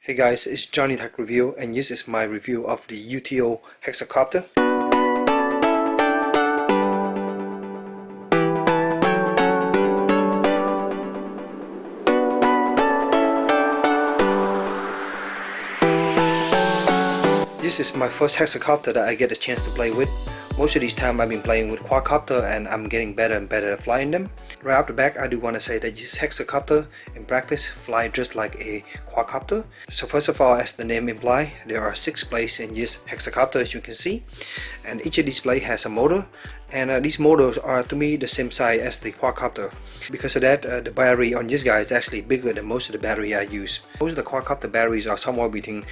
Hey guys, it's JohnyTechReview and this is my review of the UTO Hexacopter. This is my first Hexacopter that I get a chance to play with. Most of these time I've been playing with quadcopter and I'm getting better and better at flying them. Right off the back, I do want to say that this Hexacopter in practice fly just like a quadcopter. So first of all, as the name implies, there are 6 blades in this Hexacopter as you can see, and each of these blades has a motor, and these motors are to me the same size as the quadcopter. Because of that, the battery on this guy is actually bigger than most of the battery I use. Most of the quadcopter batteries are somewhere between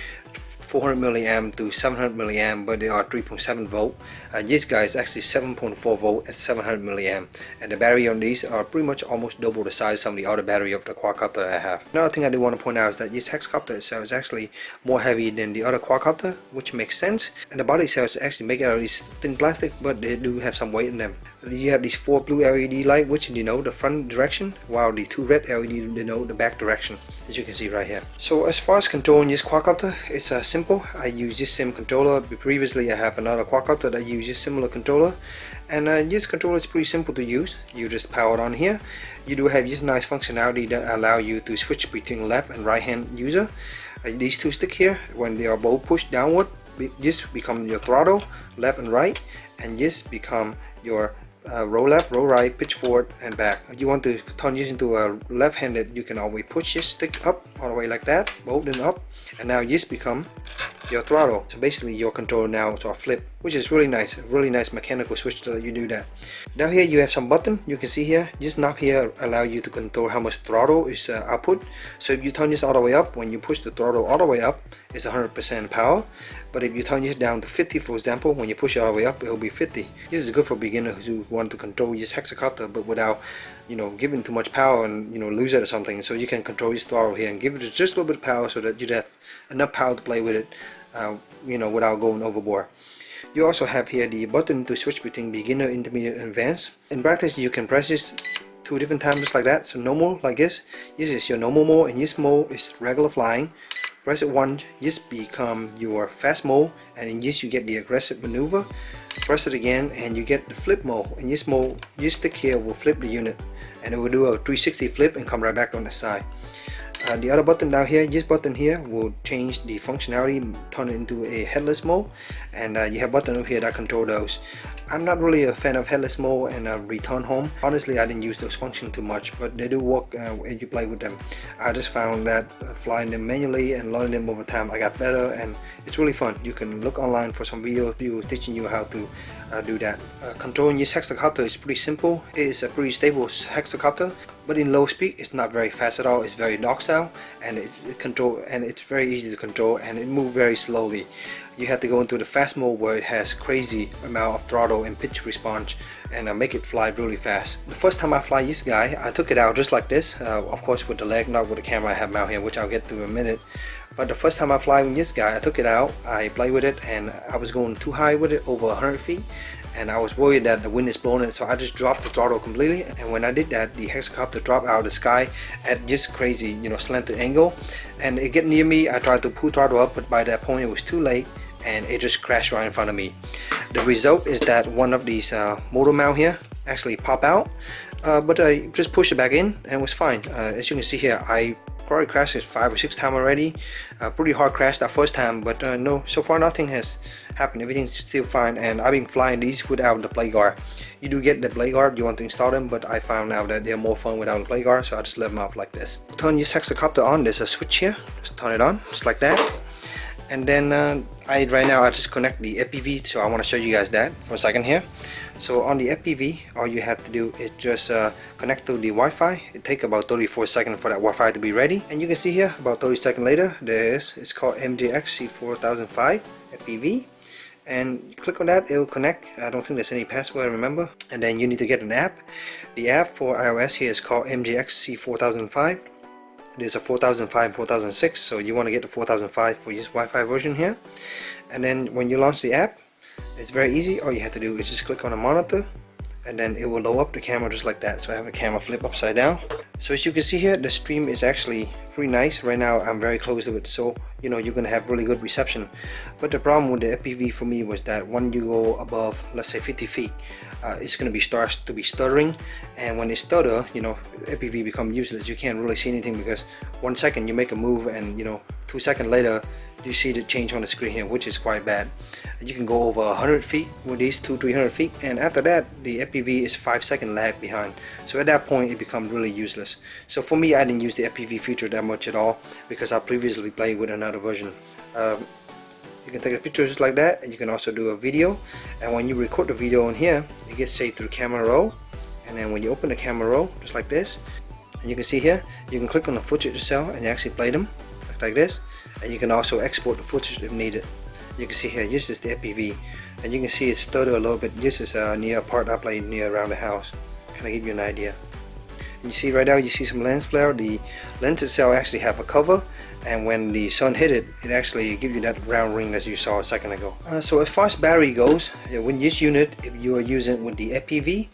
400 milliamp to 700 milliamp, but they are 3.7 volt. This guy is actually 7.4 volt at 700 milliamp, and the battery on these are pretty much almost double the size of the other battery of the quadcopter I have. Another thing I do want to point out is that this Hexacopter itself is actually more heavy than the other quadcopter, which makes sense. And the body itself is actually made out of this thin plastic, but they do have some weight in them. You have these 4 blue LED lights which denote the front direction, while the 2 red LED denote the back direction, as you can see right here. So as far as controlling this quadcopter, it's simple. I use this same controller. Previously I have another quadcopter that uses similar controller, and this controller is pretty simple to use. You just power it on here. You do have this nice functionality that allow you to switch between left and right hand user. These 2 sticks here, when they are both pushed downward, this become your throttle, left and right, and this become your roll left, roll right, pitch forward and back. If you want to turn this into a left-handed, you can always push this stick up all the way like that, both them up, and now this become your throttle. So basically your controller now is flip, which is really nice mechanical switch to let you do that. Now here you have some button. You can see here, this knob here allow you to control how much throttle is output. So if you turn this all the way up, when you push the throttle all the way up, it's 100% power. But if you turn this down to 50, for example, when you push it all the way up, it will be 50. This is good for beginners who want to control this Hexacopter, but without, giving too much power and lose it or something. So you can control this throttle here and give it just a little bit of power so that you have enough power to play with it, without going overboard. You also have here the button to switch between beginner, intermediate, and advanced. In practice, you can press this 2 different times just like that. So normal, like this. This is your normal mode, and this mode is regular flying. Press it once, this become your fast mode, and in this you get the aggressive maneuver. Press it again and you get the flip mode. In this mode, this stick here will flip the unit, and it will do a 360 flip and come right back on the side. The other button down here, this button here will change the functionality, turn it into a headless mode, and you have button over here that control those. I'm not really a fan of headless mode and return home. Honestly, I didn't use those functions too much, but they do work when you play with them. I just found that flying them manually and learning them over time, I got better, and it's really fun. You can look online for some videos teaching you how to do that. Controlling this Hexacopter is pretty simple. It is a pretty stable Hexacopter, but in low speed it's not very fast at all. It's very docile, and it's very easy to control, and it moves very slowly. You have to go into the fast mode where it has crazy amount of throttle and pitch response, and make it fly really fast. The first time I fly this guy, I took it out just like this, of course with the leg, not with the camera I have mounted here, which I'll get to in a minute. But the first time I fly with this guy, I took it out, I played with it, and I was going too high with it, over 100 feet, and I was worried that the wind is blowing it, so I just dropped the throttle completely. And when I did that, the Hexacopter dropped out of the sky at this crazy, slanted angle, and it get near me. I tried to pull throttle up, but by that point it was too late, and it just crashed right in front of me. The result is that one of these motor mount here actually pop out, but I just pushed it back in and it was fine. As you can see here, I probably crashed it 5 or 6 times already. Pretty hard crash that first time, but no, so far nothing has happened. Everything's still fine, and I've been flying these without the blade guard. You do get the blade guard, you want to install them, but I found out that they're more fun without the blade guard, so I just left them off like this. Turn this Hexacopter on, there's a switch here, just turn it on, just like that. And then right now I just connect the FPV, so I want to show you guys that for a second here. So on the FPV, all you have to do is just connect to the Wi-Fi. It takes about 34 seconds for that Wi-Fi to be ready, and you can see here about 30 seconds later it's called MJX C4005 FPV, and click on that, it will connect. I don't think there's any password, remember. And then you need to get an app. The app for iOS here is called MJX C4005. There's a 4005 and 4006, so you want to get the 4005 for this Wi-Fi version here. And then when you launch the app, it's very easy. All you have to do is just click on the monitor, and then it will load up the camera just like that. So I have a camera flip upside down. So as you can see here, the stream is actually pretty nice. Right now I'm very close to it, so you know you're gonna have really good reception. But the problem with the FPV for me was that when you go above, let's say 50 feet, it's gonna starts to be stuttering, and when it stutter, you know, FPV become useless. You can't really see anything because 1 second you make a move, and you know 2 seconds later you see the change on the screen here, which is quite bad. You can go over 100 feet with these 200-300 feet, and after that the FPV is 5 second lag behind. So at that point it becomes really useless. So for me, I didn't use the FPV feature that much at all because I previously played with another version. You can take a picture just like that, and you can also do a video, and when you record the video in here, it gets saved through camera roll, and then when you open the camera roll just like this, and you can see here, you can click on the footage itself and actually play them like this, and you can also export the footage if needed. You can see here, this is the FPV, and you can see it stutter a little bit. This is near a part I played near around the house, kind of give you an idea. And you see right now, you see some lens flare. The lens itself actually have a cover, and when the sun hit it, it actually gives you that round ring that you saw a second ago. So as far as battery goes, when this unit, if you are using with the FPV,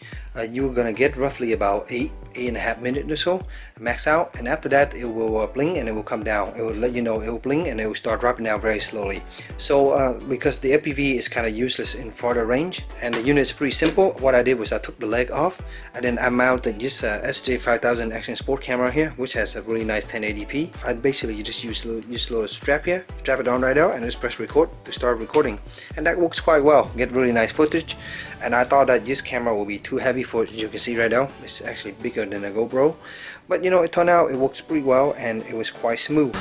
you're gonna get roughly about 8.5 minutes or so max out, and after that it will blink and it will come down. It will let you know it will blink and it will start dropping down very slowly. So because the FPV is kind of useless in further range, and the unit is pretty simple, what I did was I took the leg off, and then I mounted this SJ5000 action sport camera here, which has a really nice 1080p. I basically just use a little strap here, strap it on right now, and just press record to start recording, and that works quite well. Get really nice footage. And I thought that this camera will be too heavy for it. As you can see right now, it's actually bigger than a GoPro, but you know, it turned out it works pretty well and it was quite smooth.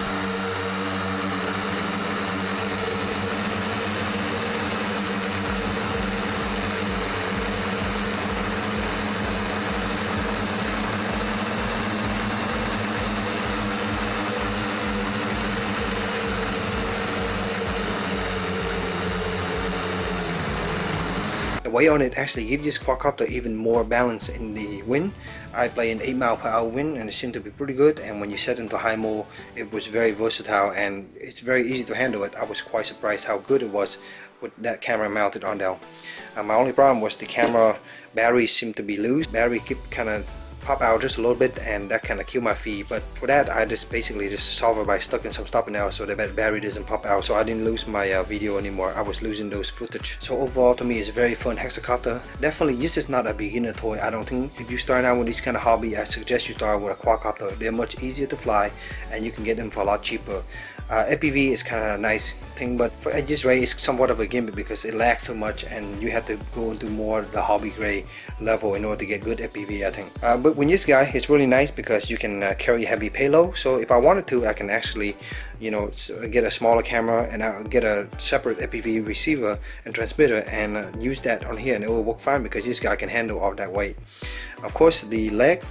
The weight on it actually gives this quadcopter even more balance in the wind. I play an 8 mile per hour wind, and it seemed to be pretty good, and when you set into high mode, it was very versatile and it's very easy to handle it. I was quite surprised how good it was with that camera mounted on down. My only problem was the camera battery seemed to be loose. Battery kept kind of pop out just a little bit, and that kind of killed my feed. But for that, I just basically just solve it by stucking some stopping now so the battery doesn't pop out. So I didn't lose my video anymore. I was losing those footage. So overall, to me, it's a very fun hexacopter. Definitely, this is not a beginner toy. I don't think if you start out with this kind of hobby, I suggest you start with a quadcopter. They're much easier to fly, and you can get them for a lot cheaper. FPV is kind of a nice thing, but for this ray it's somewhat of a gimmick because it lags too much and you have to go into more the hobby grade level in order to get good FPV, I think. But with this guy, it's really nice because you can carry heavy payload. So if I wanted to, I can actually, you know, get a smaller camera and I'll get a separate FPV receiver and transmitter and use that on here, and it will work fine because this guy can handle all that weight. Of course, the leg,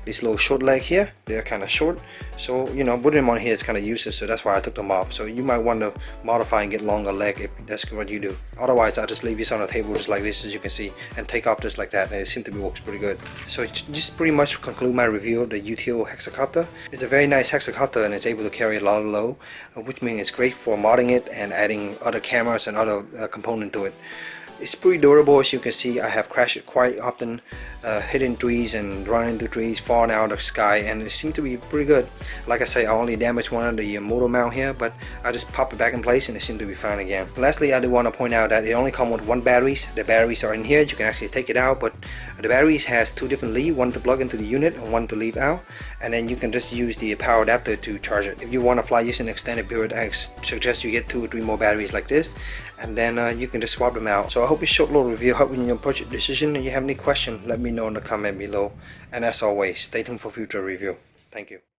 this little short leg here, they're kind of short, so you know, putting them on here is kind of useless, so that's why I took them off. So you might want to modify and get longer leg if that's what you do. Otherwise, I just leave this on the table just like this, as you can see, and take off just like that, and it seems to be works pretty good. So just pretty much conclude my review of the UTO Hexacopter. It's a very nice hexacopter and it's able to carry a lot of load, which means it's great for modding it and adding other cameras and other components to it. It's pretty durable. As you can see, I have crashed it quite often, hitting trees and running into trees, falling out of the sky, and it seemed to be pretty good. Like I say, I only damaged one of the motor mount here, but I just popped it back in place and it seemed to be fine again. Lastly, I do want to point out that it only comes with one batteries. The batteries are in here. You can actually take it out, but the batteries has two different leads, one to plug into the unit and one to leave out, and then you can just use the power adapter to charge it. If you want to fly this in an extended period, I suggest you get 2 or 3 more batteries like this, and then you can just swap them out. So I hope this short little review helped you in your purchase decision. If you have any question, let me know in the comment below, and as always, stay tuned for future review. Thank you.